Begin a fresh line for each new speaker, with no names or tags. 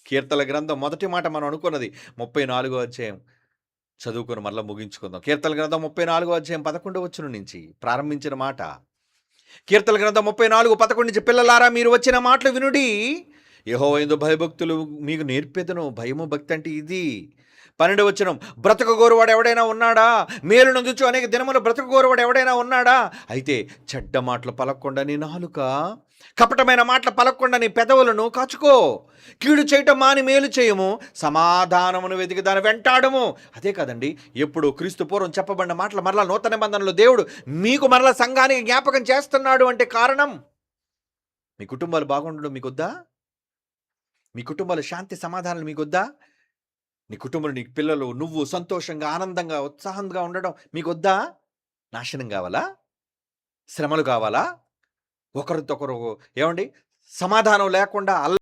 కీర్తనల గ్రంథం మొదటి మాట మనం అనుకున్నది 34వ అధ్యాయం చదువుకొని మరలా ముగించుకుందాం. కీర్తనల గ్రంథం 34వ అధ్యాయం 11వ వచనం నుంచి ప్రారంభించిన మాట. కీర్తనల గ్రంథం 34:11 నుంచి, పిల్లలారా మీరు వచ్చిన మాటలు వినుడి, యెహోవా యందు భయభక్తులు మీకు నేర్పెదను. భయము భక్తి అంటే ఇది. 12వ వచనం, బ్రతకగోరువాడు ఎవడైనా ఉన్నాడా? మేలు నందుచు అనేక దినములు బ్రతకగోరువాడు ఎవడైనా ఉన్నాడా? అయితే చెడ్డ మాటలు పలకకుండా నీ నాలుక, కపటమైన మాటలు పలకకుండా నీ పెదవులను కాచుకో. కీడు చేయటం మాని మేలు చేయము, సమాధానమును వెతికి దాన్ని వెంటాడము. అదే కదండి, ఎప్పుడు క్రీస్తు పూర్వం చెప్పబడిన మాటలు మరలా నూతన నిబంధనలో దేవుడు మీకు మరలా సంఘానికి జ్ఞాపకం చేస్తున్నాడు అంటే కారణం, మీ కుటుంబాలు బాగుండడం మీకొద్దా? మీ కుటుంబాలు శాంతి సమాధానాలు మీకొద్దా? నీ కుటుంబంలో నీ పిల్లలు నువ్వు సంతోషంగా ఆనందంగా ఉత్సాహంగా ఉండడం మీకొద్దా? నాశనం కావాలా? శ్రమలు కావాలా? ఒకరితో ఒకరు ఏమండి సమాధానం లేకుండా